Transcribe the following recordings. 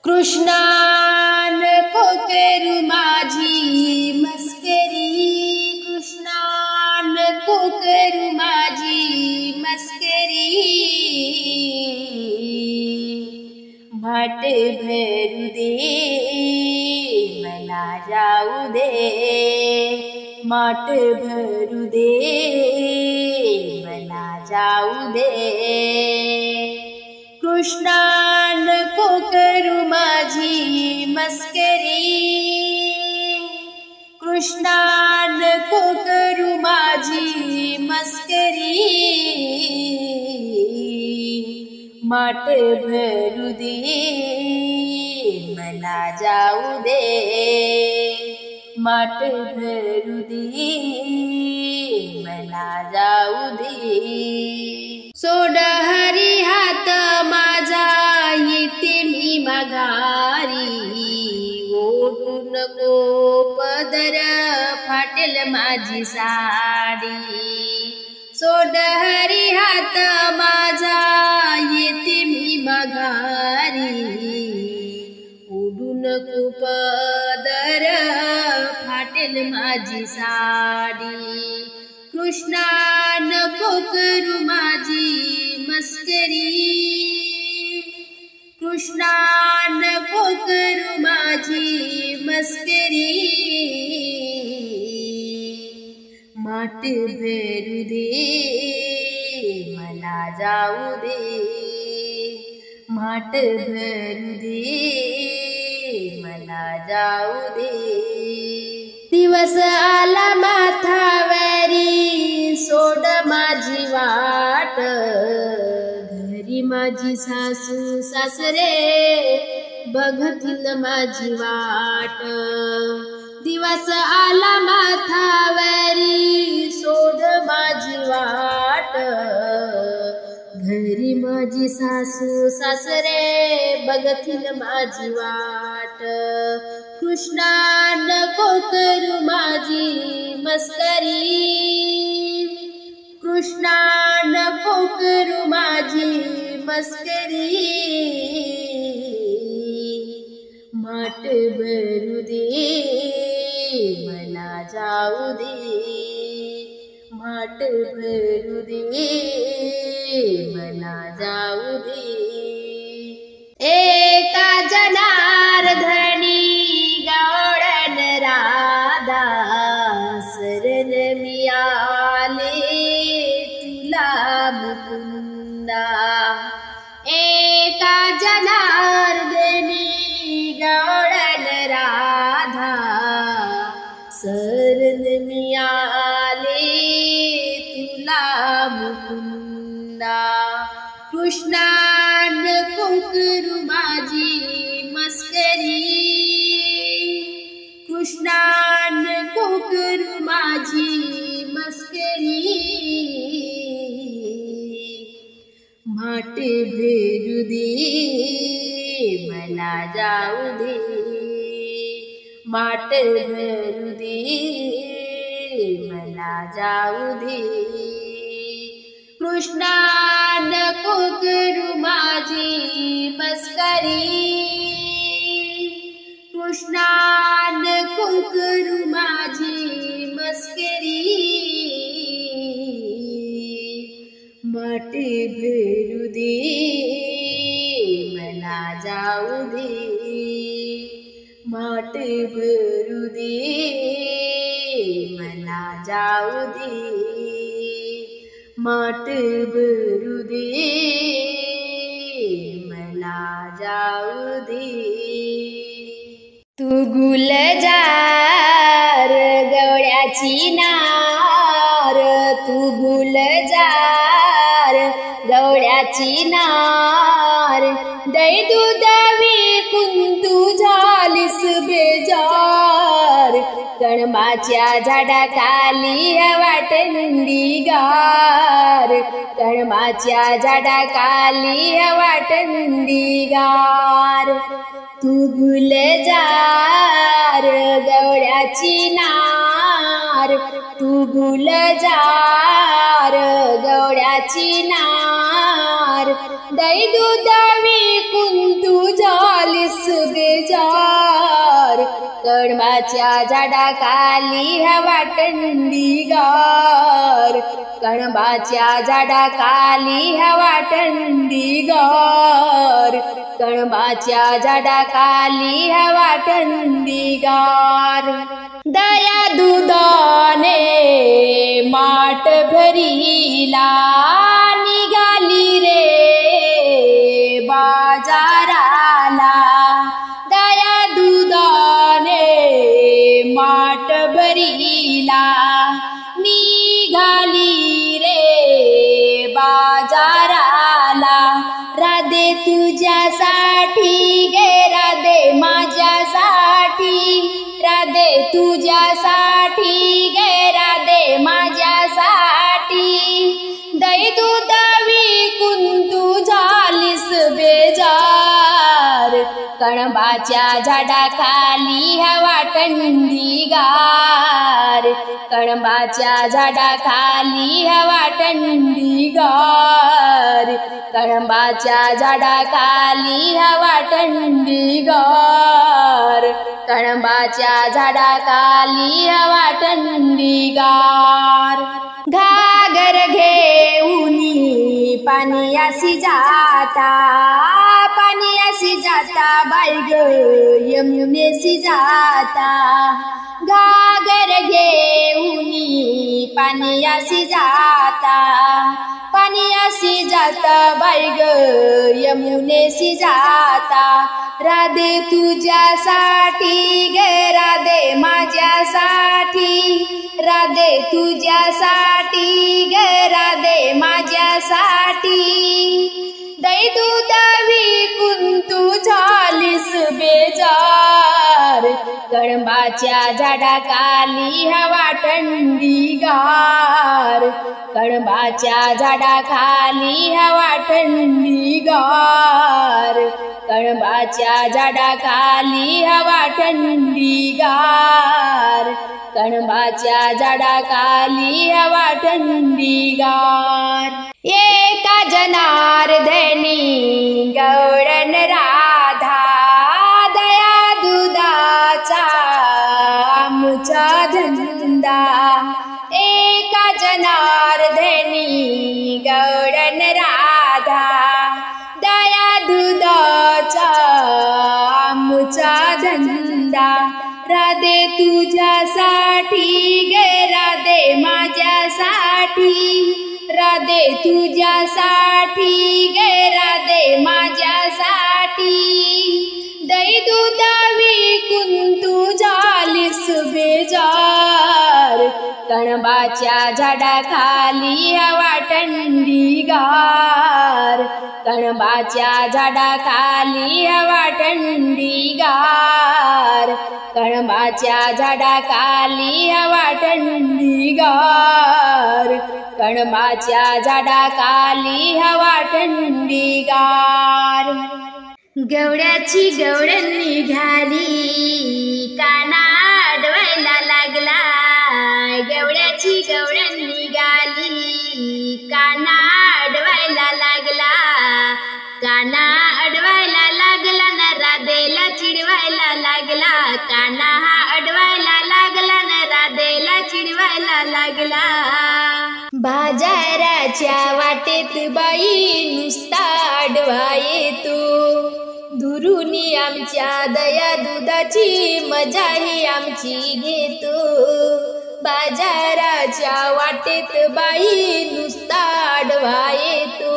कृष्णा नको करू माझी मस्करी, कृष्णा नको करू माझी मस्करी, माठ भरू दे मला जाऊ दे, माठ भरू दे मला जाऊ दे। कृष्णा नको करू माझी मस्करी, कृष्णा नको करू माझी मस्करी, माठ भरू दे मला जाऊ दे, माठ भरू दे मला जाऊ दे। सोड हरी हात माझा येते मी माघारी, ओढू नको पदर फाटेल माझी साडी। सोड हरी हात माझा येते मी माघारी, ओढू नको पदर फाटेल माझी साडी। कृष्णा नको करू माझी मस्करी, कृष्णा नको करू माझी मस्करी, माठ भरू दे मला जाऊ दे, माठ भरू दे मला जाऊ दे। दिवस आला माथावरी सोड माझी वाट, घरी माझी सासू सासरे बघतील माझी वाट। दिवस आला माथावरी सोड माझी वाट, घरी माझी सासू सासरे बघतील माझी वाट। कृष्णा नको करू माझी मस्करी, कृष्णा नको करू माझी मस्करी, माठ भरू दे मला जाऊ दे, माठ भरू दे मला जाऊ दे। एका जनार्दनी गवळण राधा, शरण मी आले तुला मुकुंदा। एका जनार्दनी गवळण राधा, शरण मी आले तुला मुकुंदा। कृष्णा नको करू माझी मस्करी, कृष्णा नको करू माझी मस्करी, माठ भरू दे मला जाऊ दे, माठ भरू दे मला जाऊ दे। कृष्णा नको करू माझी मस्करी, कृष्णा नको करू माझी मस्करी, माठ भरू दे मला जाऊ दे, माठ भरू दे मला जाऊ दे, माठ भरू दे मला जाऊ दे। तू गुलजार गवळ्याची नार, तू गुलजार गवळ्याची नार, दही दूध विकून तू झालीस बेजार। कळमाच्या झाडाखाली वाटंडी गार, कळमाच्या झाडाखाली वाटंडी गार। तू गुलजार गवळ्याची नार, तू गुलजार गवळ्याची नार, दही दूध विकून तू झालीस झालीस बेजार, कळंबाच्या झाडाखाली हवा थंडीगार, कळंबाच्या झाडाखाली हवा थंडीगार, कळंबाच्या झाडाखाली हवा थंडीगार. दया दुधाने माठ भरीला, निघाली रे बाजाराला, दया दुधाने माठ भरीला, निघाली रे बाजाराला. राधे तुझ्यासाठी गे राधे माझ्यासाठी, राधे तुझ्यासाठी गे राधे माझ्यासाठी, दही दूध विकून तू झालीस बेजार, कळंबाच्या झाडाखाली हवा थंडीगार, कळंबाच्या झाडाखाली हवा थंडीगार, कळंबाच्या झाडाखाली हवा थंडीगार, कळंबाच्या झाडाखाली हवा थंडीगार. घागर घेऊनी पाण्यासी जाता, पाण्यासी जाता बाई ग यमुनेसी जाता, घागर घेऊनी पाण्यासी जाता, पाण्यासी जाता बाई ग यमुनेसी जाता. राधे तुझ्यासाठी गे राधे माझ्यासाठी, राधे तुझ्यासाठी गे राधे माझ्यासाठी, दही दूध विकून तू झालीस बेजार, कळंबाच्या झाडाखाली हवा थंडीगार, कळंबाच्या झाडाखाली हवा थंडीगार, कळंबाच्या झाडाखाली हवा थंडीगार, कळंबाच्या झाडाखाली हवा थंडीगार. एका जनार्दनी गौरन राधा, दया दुधाचा आमचा धंदा, एका जनार्दनी गौरन राधा, दया दुधाचा आमचा धंदा. राधे तुझ्यासाठी गे राधे माझ्यासाठी, राधे तुझ्यासाठी गे राधे माझ्यासाठी, दही दूध विकून तू झालीस बेजार, कळंबाच्या झाडाखाली हवा थंडीगार, कळंबाच्या झाडाखाली हवा थंडीगार, कळंबाच्या झाडाखाली हवा थंडीगार, कळंबाच्या झाडाखाली हवा थंडीगार. गवळ्याची गवळण निघाली, काना अडवायला लागला, गवळ्याची गवळण निघाली, काना अडवायला लागला, काना अडवायला लागला न राधेला चिडवायला लागला, काना हा अडवायला लागला न राधेला चिडवायला लागला. बाजाराच्या वाटेत बाई नुसता आडवा येतो, दुरुनी आमच्या दया दुधाची मजाही आमची घेतो, बाजाराच्या वाटेत बाई नुसता आडवा येतो,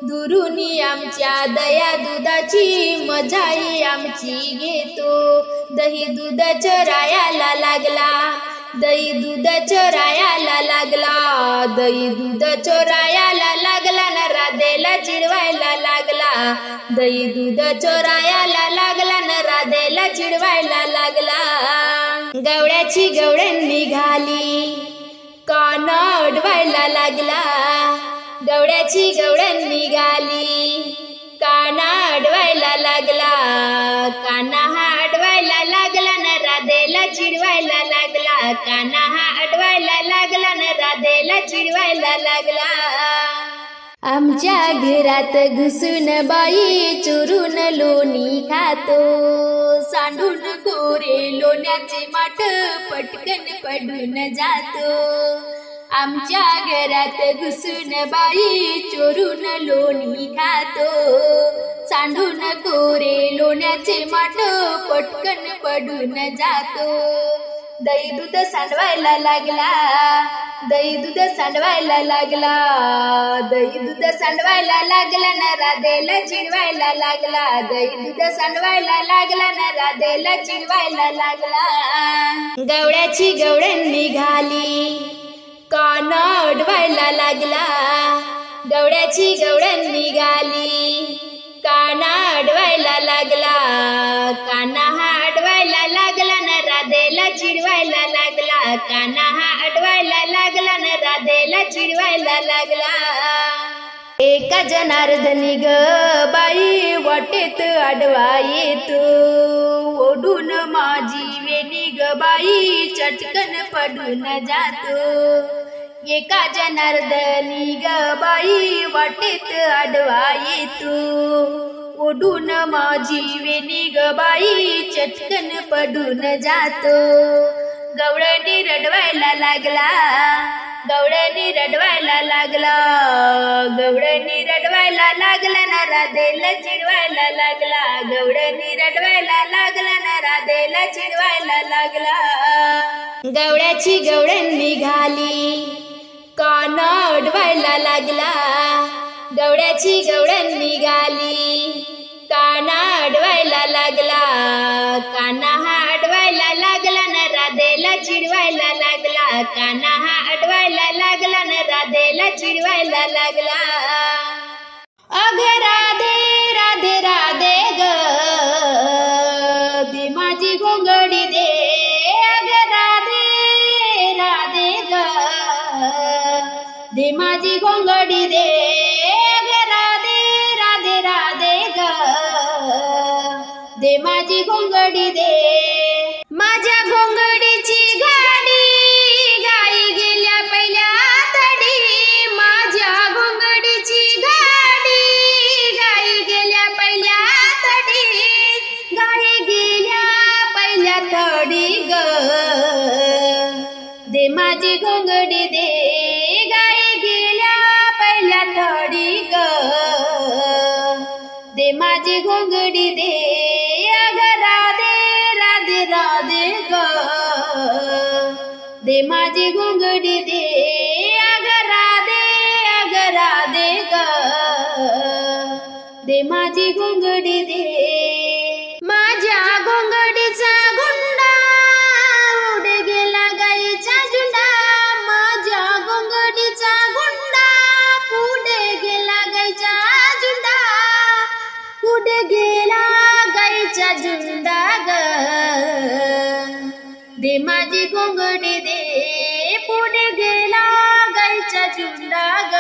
दुरुनी आमच्या दया दुधाची मजाही आमची घेतो. दही दूध चोरायला लागला, दही दूध चोरायला लागला, दही दूध चोरायला लागला न राधेला चिडवायला लागला, दही दूध चोरायला लागला न राधेला चिडवायला लागला. गवळ्याची गवळण निघाली, काना अडवायला लागला, गवळ्याची गवळण निघाली, काना अडवायला लागला, काना हा अडवायला लागला न राधेला चिडवायला लागला, काना हा अडवायला लागला न राधेला चिडवायला लागला. आमच्या घरात घुसून बाई चोरून लोणी खातो, सांडून गोरे लोण्याचे माठ पटकन पडून जातो। आमच्या घरात घुसून बाई चोरून लोणी खातो, सांडून गोरे लोण्याचे माठ पटकन पडून जातो। दही दूध सांडवायला लागला, दही दूध सांडवायला लागला, दही दूध सांडवायला लागला न राधेला चिडवायला लागला, दही दूध सांडवायला लागला न राधेला चिडवायला लागला। गवळ्याची गवळण निघाली, कान अडवायला लागला, गवळ्याची गवळण निघाली, कान अडवायला लागला, काना हा अडवायला लागला न राधेला चिडवायला लागला, काना हा अडवायला लागला न राधेला चिडवायला लागला। एका जनार्दनी ग बाई वाटेत आडवा येतो, ओढून माझी वेणी ग बाई चटकन पडून जातो। एका जनार्दनी ग बाई वाटेत आडवा येतो, ओढून माझी वेणी ग बाई चटकन पडून जातो। गवळणी रडवायला लागला, गवळणी रडवायला लागला, गवळणी रडवायला लागला न राधेला चिडवायला लागला, गवळणी रडवायला लागला न राधेला चिडवायला लागला। गवळ्याची गवळण निघाली, कान अडवायला लागला, गवळ्याची गवळण निघाली, कान अडवायला लागला, काना हा अडवायला लागला न राधेला चिडवायला लागला, काना हा अडवायला लागला न राधेला चिडवायला लागला। अग राधे राधे राधे ग दे माझी घोंगडी दे, अग राधे राधे ग दे माझी घोंगडी दे, अग राधे राधे राधे ग दे माझी घोंगडी दे। माझ्या घोंगडीची गाडी गाई गेल्या पहिल्या तडी, माझ्या घोंगडीची गाडी गाई गेल्या पहिल्या तडी, गाई गेल्या पहिल्या तडी ग दे माझी घोंगडी दे, गाई गेल्या पहिल्या तडी ग दे माझी घोंगडी दे। अग राधे राधे राधे ग दे माझी घोंगडी दे, अग राधे ग दे माझी घोंगडी दे। माझ्या घोंगडीचा गुंडा उडे गेला गाईचा झुंडा, माझ्या घोंगडीचा गुंडा पुढे गेला गाईचा झुंडा, पुढे गेला गाईचा झुंडा ग दे माझी घोंगडी दे, पुढे गेला गाईचा झुंडा ग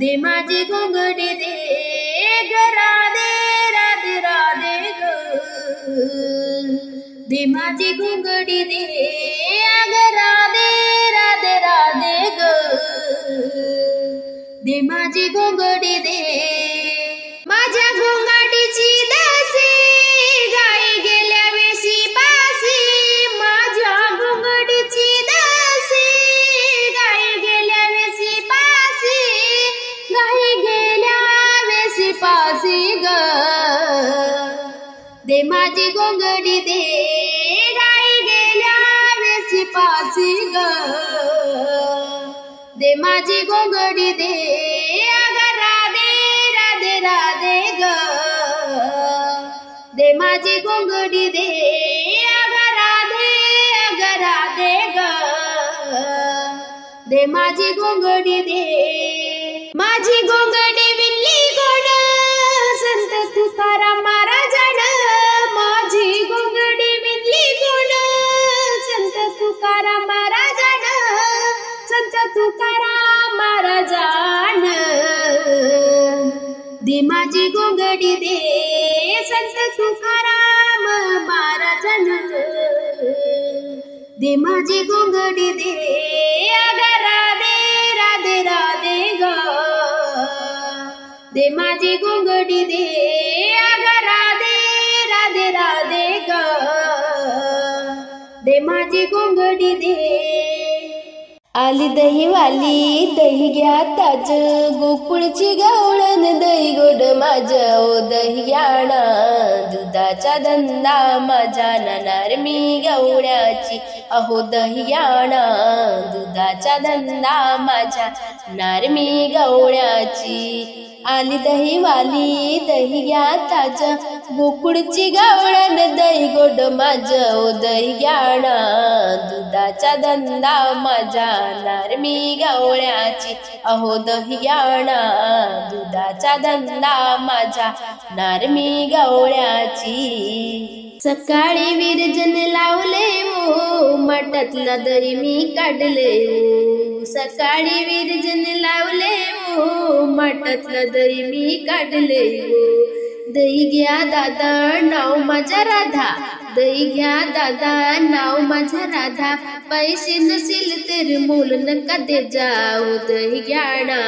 दे माझी घोंगडी दे। ग राधे राधे राधे ग दे माझी घोंगडी दे, अग राधे राधे राधे ग दे माझी घोंगडी दे। माझ्या घोंगडीची दासी गाई गेल्या वेशी पासी, माझ्या घोंगडीची दासी गाई गेल्या वेशी पासी, गाई गेल्या वेशी पासी ग दे माझी घोंगडी दे, गाई गेल्या वेशी पासी ग दे माझी घोंगडी दे। अग राधे राधे राधे ग दे माझी घोंगडी दे, अग राधे ग दे माझी घोंगडी दे। माझी घोंगडी विणली गोड संत तुकाराम महाराजानं, माझी घोंगडी विणली गोड संत तुकाराम महाराजानं, संत तुकाराम महाराजानं दे माझी घोंगडी दे, संत तुकाराम महाराजानं दे माझी घोंगडी दे। अग राधे राधे राधे ग दे माझी घोंगडी दे अगं राधे राधे राधे ग, दे माझी घोंगडी दे. आली दहीवाली दही घ्या ताज, गोकुळची गावळण दही गोड माझ्या ओ दही घ्याणा. दुधाचा धंदा माझा नाणार मी गवळ्याची, अहो दही घ्याणा. दुधाचा धंदा माझा नार मी गवळ्याची. आली दहीवाली दही घ्या ताज, गोकुळची गावळण दही गोड माझं ओ दही घ्याणा. दुधाचा धंदा माझा नार मी गवळ्याची, अहो दही घ्याणा. दुधाचा धंदा माझा नार मी गवळ्याची. सकाळी विरजन लावले ओ, मठातला दही मी काढले ओ. सकाळी विरजन लावले ओ, मठातलं दही मी काढले ओ. दही घ्या दादा नाव माझा राधा, दही घ्या दादा नाव माझा राधा. पैसे नसेल तर मोल नका दे जाऊ दही घ्याणा.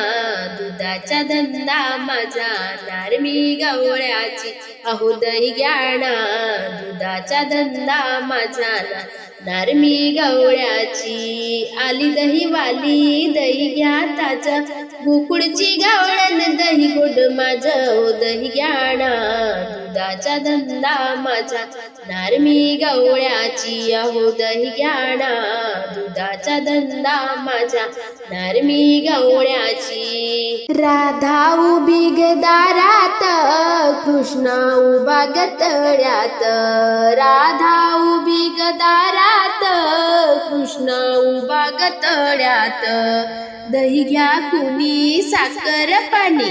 दुधाचा धंदा माझा नार मी गवळ्याची, अहो दही घ्याणा. दुधाचा धंदा माझा नार मी गवळ्याची. आली दहीवाली दही घ्या ताजा, गोकुळची गावळण दही गोड माझं ओ दही घ्याणा. दुधाचा धंदा माझा नार मी गवळ्याची, अहो दही घ्याणा. दुधाचा धंदा माझा नार मी गवळ्याची. राधा उभी ग दारात, कृष्ण उभा ग तळ्यात. राधा उभी ग दारात, कृष्ण उभा ग तळ्यात. दही घ्या कुणी साखर पाणी,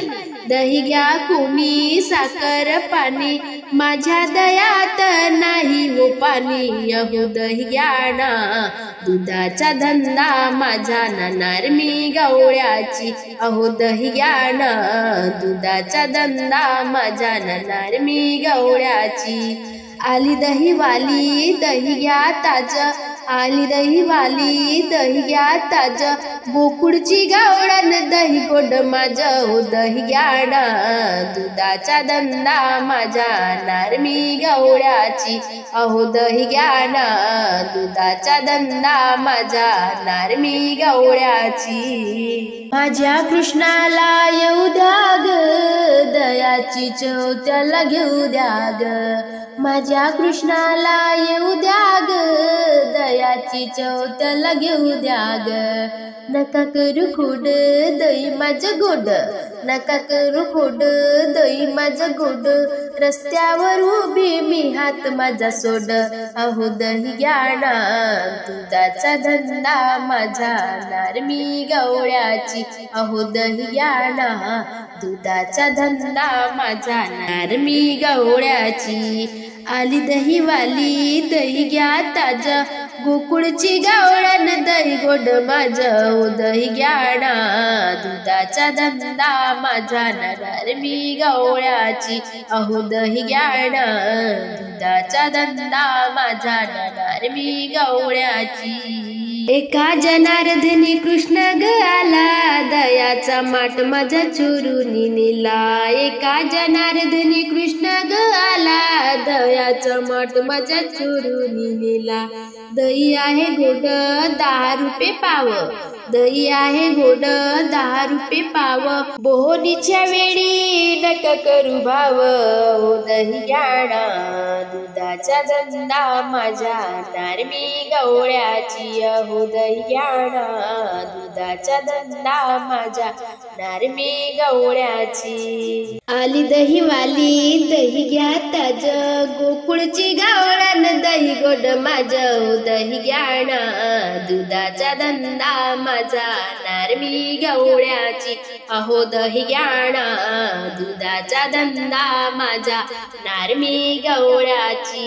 दही घ्या कुणी साखर पाणी. माझ्या दयात नाही हो पाणी, अहो दही घ्याणा. दुधाचा धंदा माझा नाणार मी गवळ्याची, अहो दही घ्याणा. दुधाचा धंदा माझा नाणार मी गवळ्याची. आली दहीवाली दही घ्या ताज, आली दहीवाली दही घ्या ताज. गोकुळची गावळण दही गोड माझं ओ दही घ्याणा. दुधाचा धंदा माझा नार मी गवळ्याची, अहो दही घ्याणा. दुधाचा धंदा माझा नार मी गवळ्याची. माझ्या कृष्णाला येऊ द्या ग, दयाची चव त्याला घेऊ द्या ग. माझ्या कृष्णाला येऊ द्या ग, दयाची चव त्याला घेऊ द्या ग. नका करू खोड दही माझं गोड, नका करू खोड दही माझं गोड. रस्त्यावर उभी मी हात माझा सोड, अहो दही घ्याणा. दुधाचा धंदा माझा नार मी गवळ्याची, अहो दही घ्याणा. दुधाचा धंदा माझा नार मी गवळ्याची. आली दहीवाली दही घ्या ताज, गोकुळची गावळण दही गोड माझं ओ दही घ्याणा. दुधाचा धंदा माझा नार मी गवळ्याची, अहो दही घ्याणा. दुधाचा धंदा माझा नार मी गवळ्याची. एका जनार्दनी कृष्ण ग आला, दयाचा माठ माझा चोरून नेला. एका जनार्दनी कृष्ण ग आला, दयाचा माठ माझा चोरून नेला. दही आहे गोड 10 रुपये पाव, दही आहे गोड 10 रुपये पाव. बोहनीच्या वेळी नका करू भाव, ओ दही घ्याणा. दुधाचा धंदा माझा नार मी गवळ्याची, अहो दही घ्याणा. दुधाचा धंदा माझा नार मी गवळ्याची. आली दहीवाली दही घ्या ताज, गोकुळची गावळण दही गोड माझं ओ दही घ्याणा. दुधाचा धंदा माझा नार मी गवळ्याची, अहो दही घ्याणा. दुधाचा धंदा माझा नार मी गवळ्याची.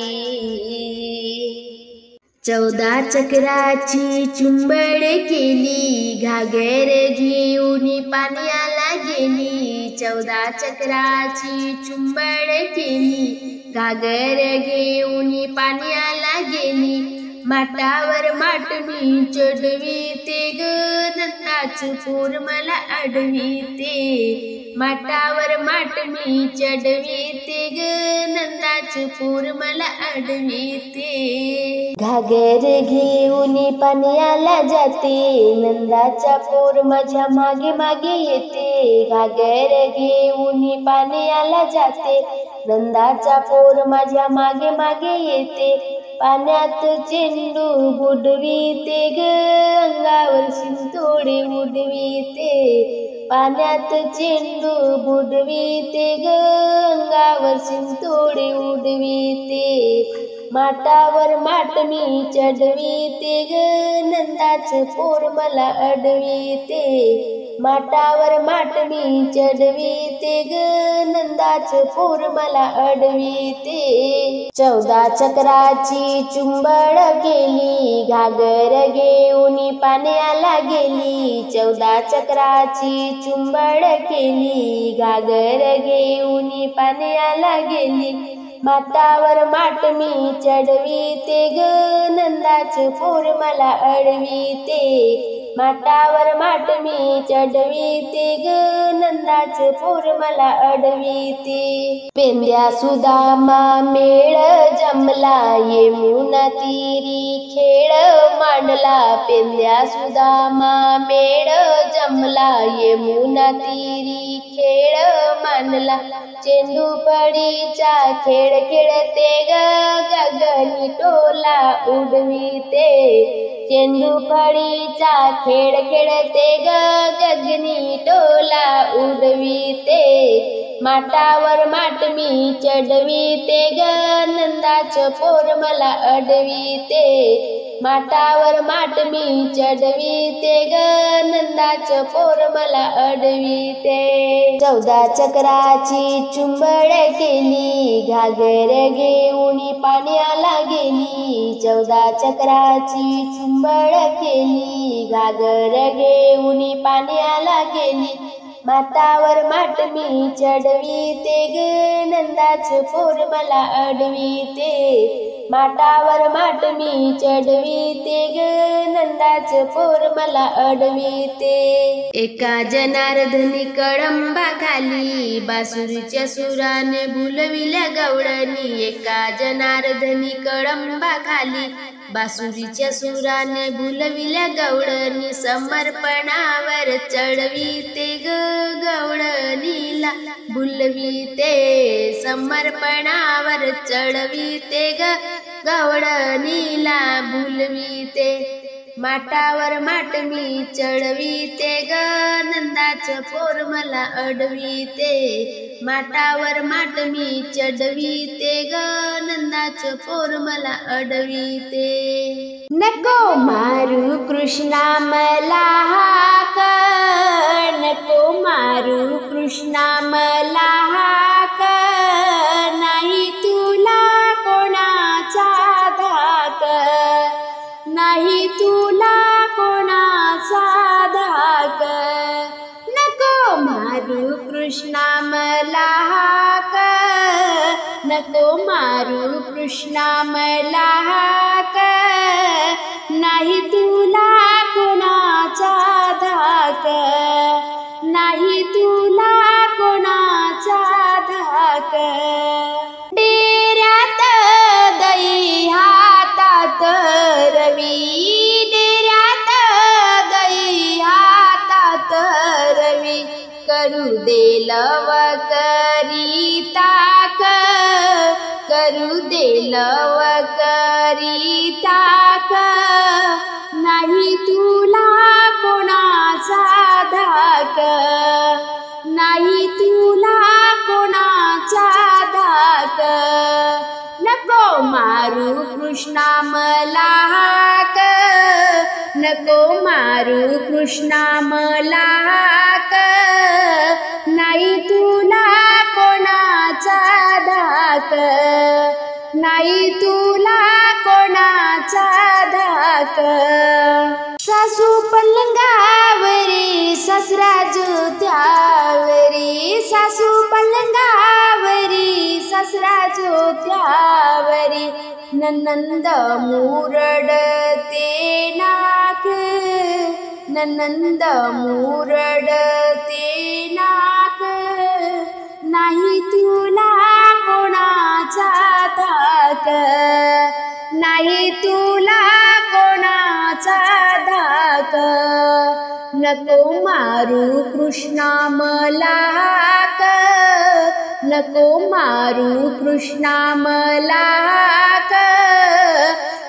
14 चक्राची चुंबड केली, घागर घेऊन पाण्याला गेली. 14 चक्राची चुंबड केली, घागर घेऊन पाण्याला गेली. माटावर माट मी चढवीते ग नंदाचं पोर मला अडविते। माटावर माट मी चढवीते ग नंदाचं पोर मला अडविते। घागर घेऊन पाण्याला जाते नंदाचा पोर माझ्या मागे मागे येते। घागर घेऊन पाण्याला जाते नंदाचा पोर माझ्या मागे मागे येते। पाण्यात चेंडू बुडवीते ग अंगावर शिंतोडे उडवीते। पाण्यात चेंडू बुडवीते ग अंगावर शिंतोडे उडवीते। माटावर माट मी चढवीते ग नंदाचं पोर मला अडविते। माटावर माट मी चढवीते ग नंदाचं पोर मला अडविते। 14 चक्राची चुंबड केली घागर घेऊन पाण्याला गेली। 14 चक्राची चुंबड केली घागर घेऊन पाण्याला गेली। माटावर माट मी चढवीते ग नंदाचं पोर मला अडविते। माटावर माट मी चढवीते ग नंदाचं पोर मला अडविते। पेंद्या सुदामा मेळ जमला यमुना तीरी खेळ मांडला। पेंद्या सुदामा मेळ जमला यमुना तीरी खेळ मांडला। चेंडू पडीचा खेळ खेळते ग गगनी टोला उडविते। चेंडू फळीचा खेळ खेळते ग गगनी टोला उडविते। माटावर माट मी चढवीते ग नंदाचं पोर मला अडविते। माटावर माट मी चढवीते ग नंदाचं पोर मला अडविते। 14 चक्राची चुंबड केली घागर घेऊन पाण्याला गेली। 14 चक्राची चुंबड केली घागर घेऊन पाण्याला गेली। माटावर माट मी चढवीते ग नंदाचं पोर मला अडविते। माटावर माट मी चढवीते ग नंदाचं पोर मला अडविते। एका जनार्दनी कळंबा खाली बासुरीच्या सुराने भुलविल्या गवळणी। एका जनार्दनी कळंबा खाली बासुरीच्या सुराने भुलविल्या गवळणी। समर्पणावर चढविते ग गवळणीला भुलविते। समर्पणावर चढविते ग गवळणीला भुलविते। माटावर माट मी चढविते ग नंदाचं पोर मला अडविते। माटावर माट मी चढविते ग नंदाचं पोर मला अडविते। नको मारू कृष्णा मला हाक नको मारू कृष्णा मला हाक। नाही तुला कोणाचा धाक नाही तुला कोणाचा धाक। नको मारू कृष्णा मला हाक नको मारू कृष्णा मला हाक। नाही तुला कोणाचा धाक नाही तुला कोणाचा धाक। डेऱ्यात दही हातात रवी डेऱ्यात दही हातात रवी। करू दे लवकरी ताक करू दे लवकरी ताक। नाही तुला कोणाचा धाक नाही तुला कोणाचा धाक। नको मारू कृष्णा मला हाक नको मारू कृष्णा मला हाक। नाही तुला कोणाचा धाक नाही तुला कोणाचा धाक। सासू पलंगावरी सासरा ज्योत्यावरी, सासू पलंगावरी सासरा ज्योत्यावरी, ननंद मुरडते नाक, ननंद मुरडते नाक, नाही तुला कोणाचा धाक, नाही तुला कोणाचा धाक, नको मारू कृष्णा मला हाक, नको मारू कृष्णा मला हाक,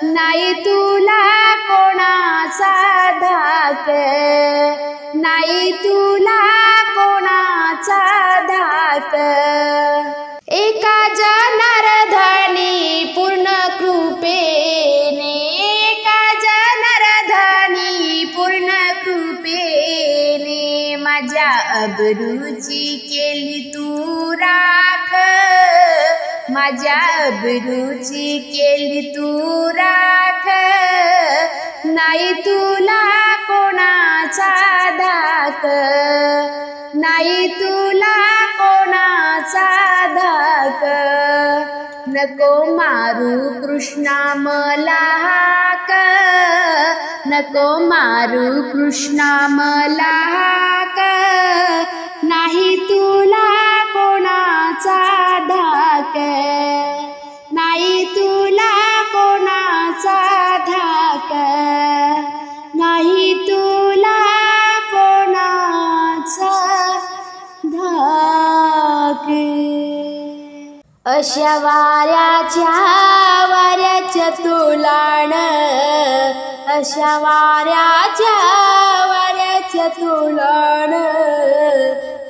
नाही तुला कोणाचा धाक, नाही तुला कोणाचा धाक. एका जनार्दनी पूर्ण कृपेने, एका जनार्दनी पूर्ण कृपेने, माझ्या अबरूची केली तू राख, माझ्या अबरूची केली तू राख, नाही तुला कोणाचा धाक, नाही तुला कोणाचा धाक, नको मारू कृष्णा मला हाक, नको मारू कृष्णा मला हाक, नाही तुला कोणाचा धाक, नाही तुला कोणाचा धाक, नाही तुला कोणाचा धाक. अशा वाऱ्याच्या तोलाण, अशा वाऱ्याच्या तोलाण,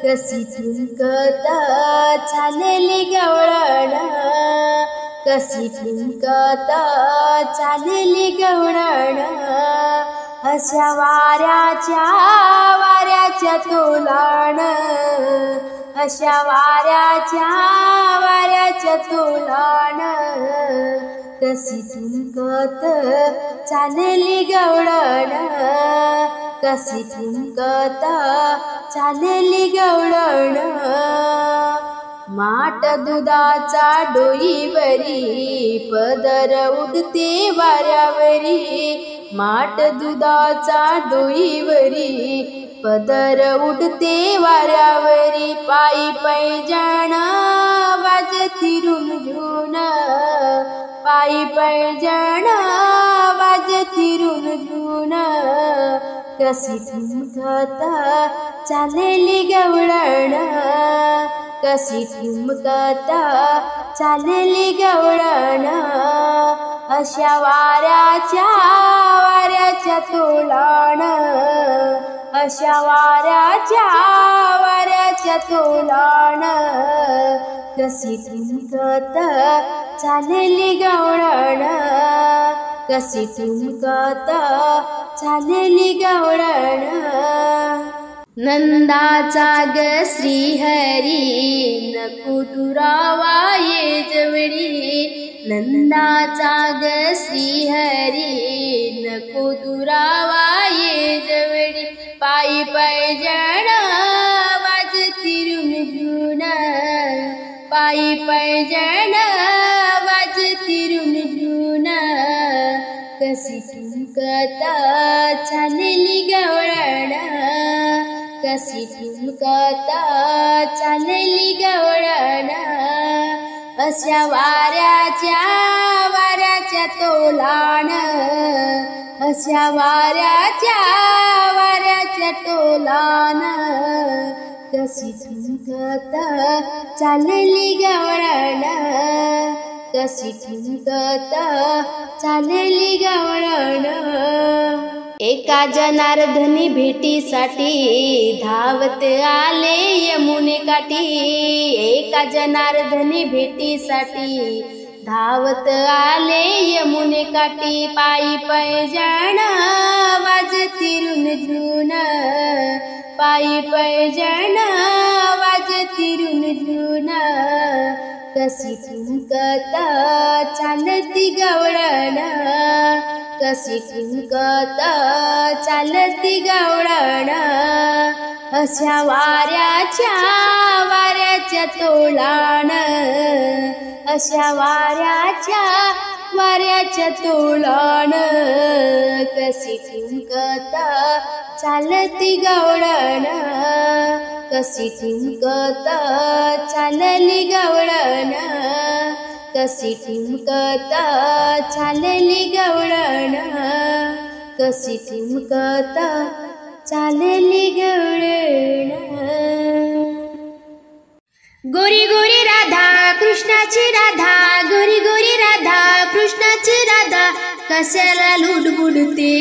कशी ठिणकत चालली गवळण, कशी ठिणकत चालली गवळण, अशा वाऱ्याच्या तोलाण, अशा वाऱ्याच्या तोलाण, कशी ठिणकत चालली गवळण, कशी ठिणकत चालली गवळण. माठ दुधाचा डोईवरी पदर उडते वाऱ्यावरी, माठ दुधाचा डोईवरी पदर उडते वाऱ्यावरी, पायी पैजण वाजती रुणझुण, पायी पैजण वाजती रुणझुण, कशी ठिणकत चालली गवळण, कशी ठिणकत चालली गवळण, अशा वाऱ्याच्या तोलाण, अशा वाऱ्याच्या तोलाण, कशी ठिणकत चालली गवळण, कशी ठिणकत चालली गवळण. नंदाचा ग श्रीहरी नको दुरावा ये जवळी, नंदाचा ग श्रीहरी नको दुरावा ये जवळी, पायी पैजण वाजती रुणझुण, पायी पैजण वाजती रुणझुण, कशी ठिणकत चालली गवळण, कशी ठिणकत चालली गवळण, अशा वाऱ्याच्या तोलाण, अशा वाऱ्याच्या तोलाण, कशी ठिणकत चालली गवळण, कशी ठिणकत चालली गवळण. एका जनार्दनी भेटीसाठी धावत आले यमुने काठी, एका जनार्दनी भेटीसाठी धावत आले यमुने काठी, पायी पैजण वाजती रुणझुण, पायी पैजण वाजती रुणझुण, कशी ठिणकत चालती गवळण, कशी ठिमकत चालती गवळण, अशा वाऱ्याच्या तोलाण, अशा वाऱ्याच्या तोलाण, कशी ठिमकत चालती गवळण, कशी ठिमकत चालली गवळण, कशी ठिमकत चालली गवळण, कशी ठिमकत चालली गवळण. गोरी गोरी राधा कृष्णाची राधा, गोरी गोरी राधा कृष्णाची राधा, कशाला लुडबुडते,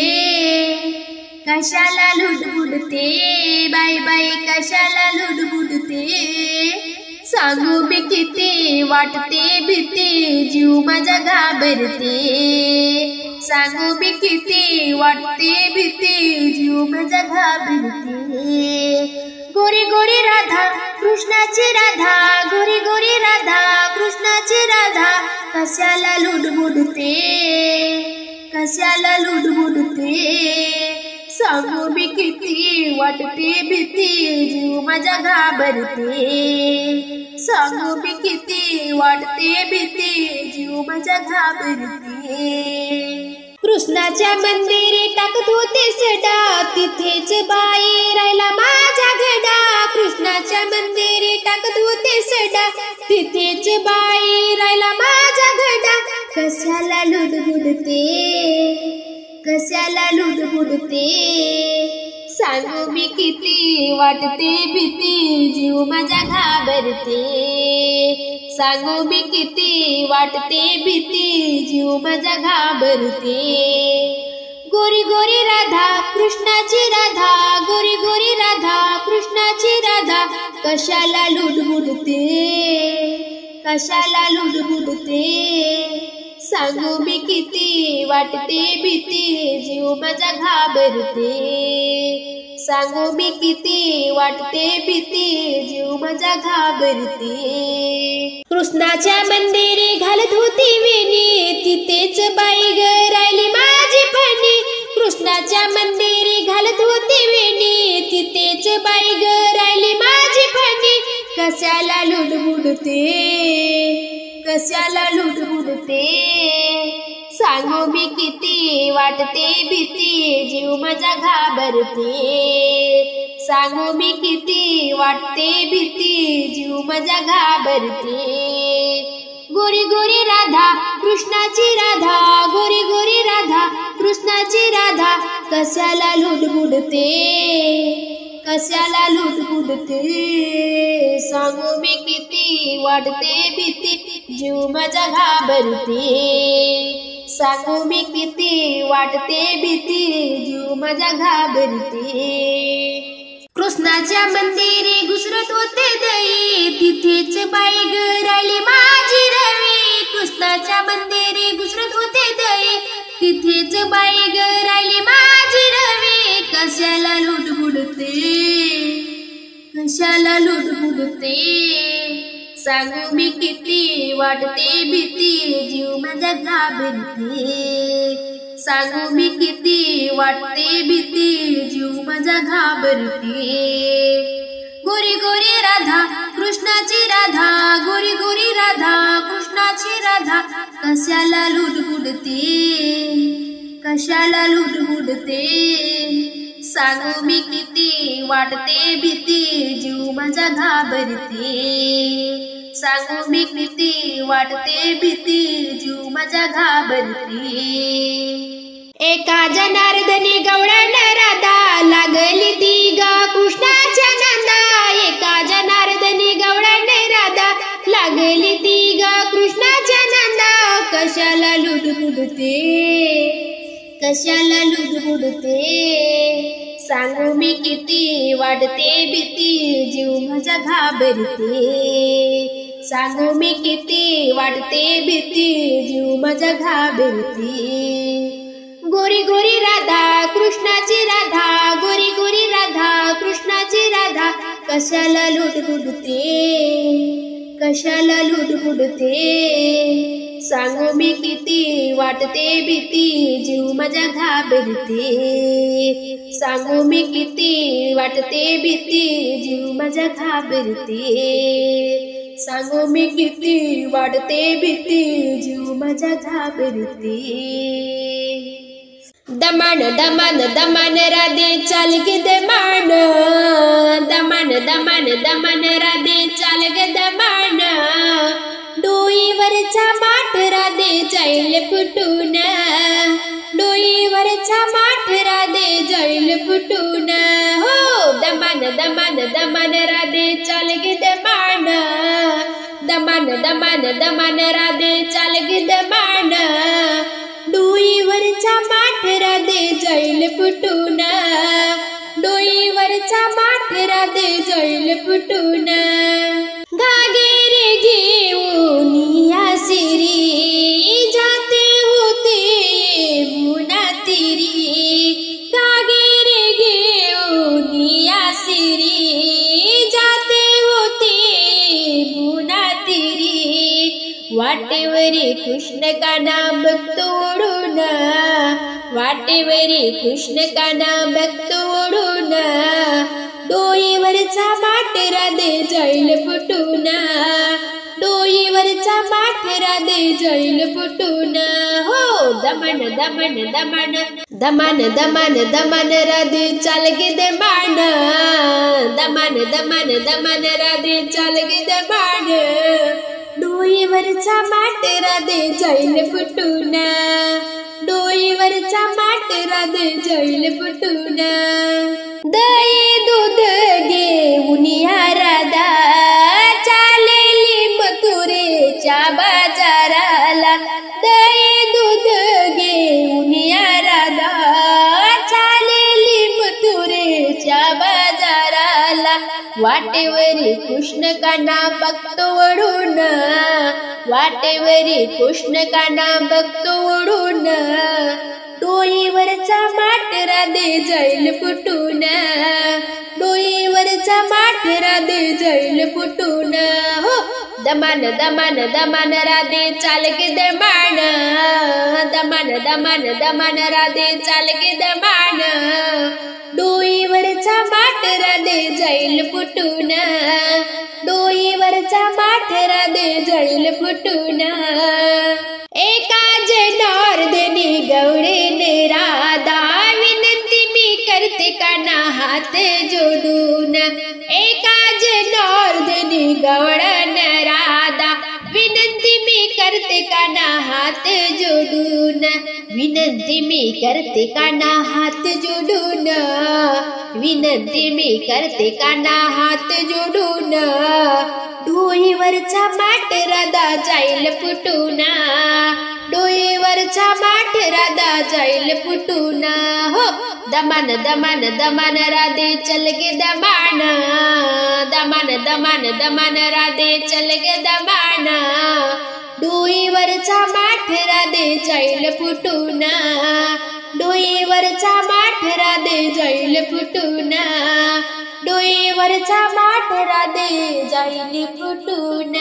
कशाला लुडबुडते, बाई बाई कशाला लुडबुडते. सांगू मी किती वाटते भीती, जीव माझा घाबरते. सांगू मी किती वाटते भीती, जीव माझा घाबरते. गोरी गोरी राधा कृष्णाची राधा, गोरी गोरी राधा कृष्णाची राधा, कशाला लुडबुडते, कशाला लुडबुडते. सांगू मी किती वाटते भीती, जीव माझा घाबरते. सांगू मी किती वाटते भीती, जीव माझा घाबरते. कृष्णाच्या मंदिरी टाकत होते सडा, तिथेच बाई राहिला माझ्या घडा. कृष्णाच्या मंदिरी टाकत होते सडा, तिथेच बाई राहिला माझ्या घडा. कशाला लुडबुडते, कशाला लुडबुडते. सांगू मी किती वाटते भीती, जीव माझा घाबरते. सांगू मी किती वाटते भीती, जीव माझा घाबरते. गोरी गोरी राधा कृष्णाची राधा, गोरी गोरी राधा कृष्णाची राधा, कशाला लुडबुडते, कशाला लुडबुडते. सांगू मी किती वाटते भीती, जीव माझा घाबरते. सांगू मी किती वाटते भीती, जीव माझा घाबरते. कृष्णाच्या मंदिरी घालत होती वेणी, तिथेच बाई ग राहिली माझी फणी. कृष्णाच्या मंदिरी घालत होती वेणी, तिथेच बाई ग राहिली माझी फणी. कशाला लुडबुडते, कशाला लुडबुडते. सांगू मी किती वाटते भीती, जीव माझा घाबरते. सांगू मी किती वाटते भीती, जीव माझा घाबरते. गोरी गोरी राधा कृष्णाची राधा, गोरी गोरी राधा कृष्णाची राधा, कशाला लुडबुडते, कशाला लुडबुडते. सांगू मी किती वाटते भीती, जीव माझा घाबरते. सांगू मी किती वाटते भीती, जीव माझा घाबरते. कृष्णाच्या मंदिरी घुसरत होते दई, तिथेच बाई ग राहिली माझी रवी. कृष्णाच्या मंदिरी घुसरत होते दई, तिथेच बाई ग राहिली माझी रवी. कशाला लुडबुडते, कशाला लुडबुडते. सांगू मी किती वाटते भीती, जीव माझा घाबरते. सांगू मी किती वाटते भीती, जीव माझा घाबरते. गोरी गोरी राधा कृष्णाची राधा, गोरी गोरी राधा कृष्णाची राधा, कशाला लुडबुडते, कशाला लुडबुडते. सांगू मी किती वाटते भीती, जीव माझा घाबरते. सांगू मी किती वाटते भीती, जीव माझा घाबरते. एका जनार्दनी गवळण राधा, लागली ती ग कृष्णाच्या नांदा. एका जनार्दनी गवळण राधा, लागली ती ग कृष्णाच्या नांदा. कशाला लुडबुडते, कशाला लुडबुडते. सांगू मी किती वाटते भीती, जीव माझा घाबरते. सांगू मी किती वाटते भीती, जीव माझा घाबरते. गोरी गोरी राधा कृष्णाची राधा, गोरी गोरी राधा कृष्णाची राधा, कशाला लुडबुडते, कशाला लुडबुडते. सांगू मी किती वाटते भीती, जीव माझा घाबरते. सांगू मी किती वाटते भीती, जीव माझा घाबरते. सांगू मी किती वाटते भीती, जीव माझा घाबरते. दमान दमान दमान राधे चाल गे दमान, दमान दमान दमान राधे चाल गे दमान. डोईवरचा माठ राधे जाईल फुटून, डोईवरचा माठ राधे जाईल फुटून. हो दमान दमान दमान राधे चाल गे दमान, दमान दमान दमान राधे चाल गे दमान. डोईवरचा माठ राधे जाईल फुटून, डोईवरचा माठ राधे जाईल फुटून. घागेरे घेऊन या सिरी जाते होते मुना तिरी. घागेरे घेऊन या सिरी जाते होते मुना तिरी. वाटेवरी कृष्ण काना बघतो ओढून, वाटेवरी कृष्ण काना बघतो ओढून. डोईवरचा माठ राधे जाईल फुटून, डोईवरचा माठ राधे जाईल फुटून. हो दमन दमन दमन दमान दमान दमान राधे चाल गे दमान, दमान दमान दमान राधे चाल गे दमान. डोईवरचा माठ राधे जाईल फुटून, डोईवरचा माठ राधे जाईल फुटून. दही दूध घेऊन या राधा चालेली मथुरेच्या बाजाराला. दही दूध घेऊन या राधा चालेली मथुरेच्या बाजाराला. वाटेवरी कृष्ण काना बघतो ओढून, वाटेवरी कृष्ण काना बघतो ओढून. डोईवरचा माठ राधे जाईल फुटून, डोईवरचा माठ राधे जाईल फुटून. हो दमान दमान दमान राधे चाल गे दमान, दमान दमान दमान राधे चाल गे दमान. डोईवरचा माठ राधे जाईल फुटून, डोईवरचा माठ राधे जाईल फुटून. एका जनार्दनी गवळीने राधा विनंती मी करते काना हात जोडून. एका जनार्दनी गवळण राधा विनंती मी करते काना हात जोडून. विनंती मी करते काना हात जोडून, विनंती मी करते काना हात जोडून. डोईवरचा माठ राधा जाईल फुटून, डोईवरचा माठ राधा जाईल फुटून. हो दमान दमान दमान राधे चल गे दमान, दमान दमान दमान राधे चल गे दमान. डोईवरचा माठ राधे जाईल फुटून, डोईवरचा माठ राधे जाईल फुटून. डोईवरचा माठ राधे जाईल फुटून.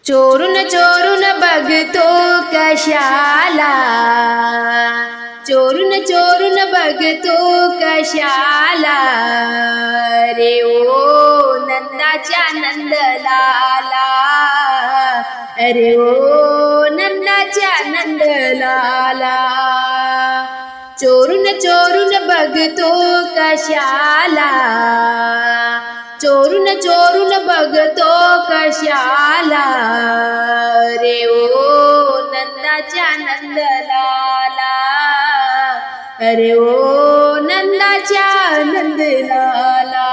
चोरून चोरून बघतो कशाला, चोरून चोरून बघतो कशाला. रे ओ नंदाच्या नंदलाला, रे ओ नंदाच्या नंदलाला. चोरून चोरून बघतो कशाला, चोरून चोरून बघतो कशाला. रे ओ नंदाच्या नंदलाला, रे ओ नंदाच्या नंदलाला.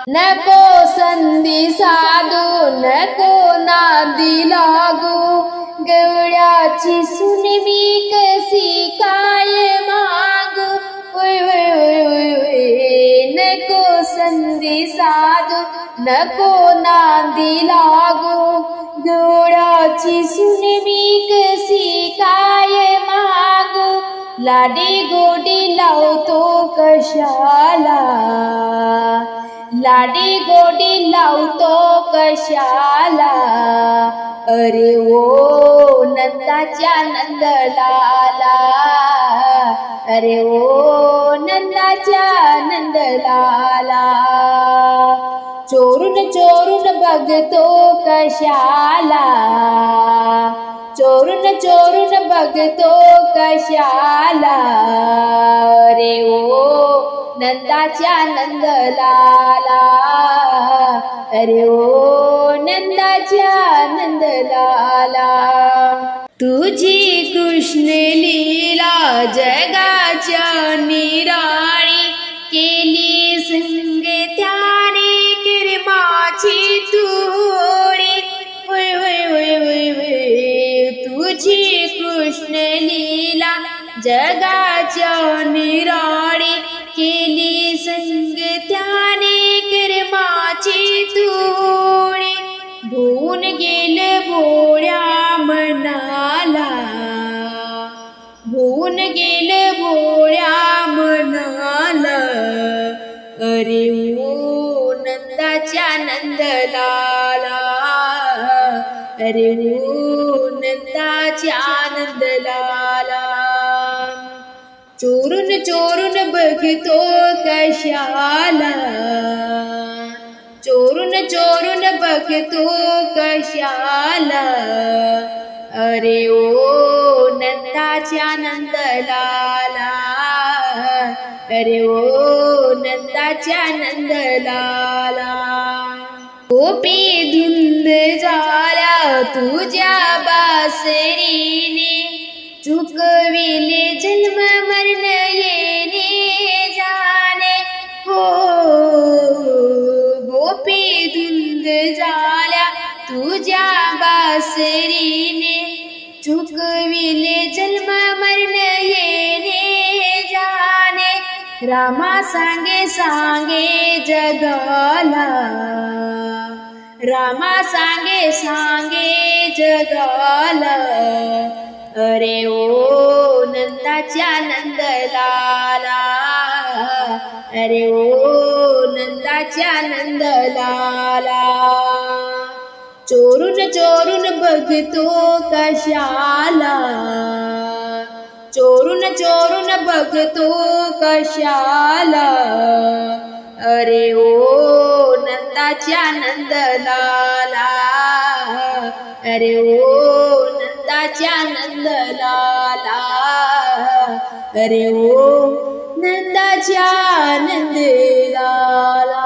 नको संधी साधू नको नादी लागू, गवळ्याची सुनवी कशी काय मागू. नको संधी साधू नको नादी लागू, गवळ्याची सुनवी कशी काय मागू. लाडी गोडी लावतो कशाला, लाडी गोडी लावतो कशाला, अरे ओ नंदाच्या नंदलाला, अरे ओ नंदाच्या नंदलाला. चोरून चोरून बघतो कशाला, चोरून चोरून बघतो कशाला, अरे ओ नंदाच्या नंदलाला, अरे ओ नंदाच्या नंदलाला. तुझी कृष्ण लीला जगाच्या निराळी, केली संग त्याने किरमाची तोडी. वय वय वय वय वय तुझी कृष्ण लीला जगाच्या निराळी, केली संग त्याने किरमाची तोडी. भून गेल भोळ्या मनाला, भून गेल भोळ्या मनाला, अरे ओ नंदाच्या नंदलाला, अरे ओ नंदाच्या नंदलाला. चोरून चोरून बघतो कशाला, चोरून चोरून बघतो कशाला, अरे ओ नंदाच्या नंदलाला, अरे ओ नंदाच्या नंदलाला. गोपी धुंद झाला तुझ्या बासरीने, चुकविले जन्म मरण येणे जाणे. हो गोपी धुंद झाल्या तुझ्या बासरीने, चुकविले जन्म मरण येणे जाणे. रामा सांगे सांगे जगाला, रामा सांगे सांगे जगाला, अरे ओ नंदाच्या नंदलाला, अरे ओ नंदाच्या नंदलाला. चोरून चोरून बघतो कशाला, चोरून चोरून बघतो कशाला, अरे ओ नंदाच्या नंदलाला, अरे ओ नंदाच्या नंदलाला, अरे ओ नंदाच्या नंदलाला.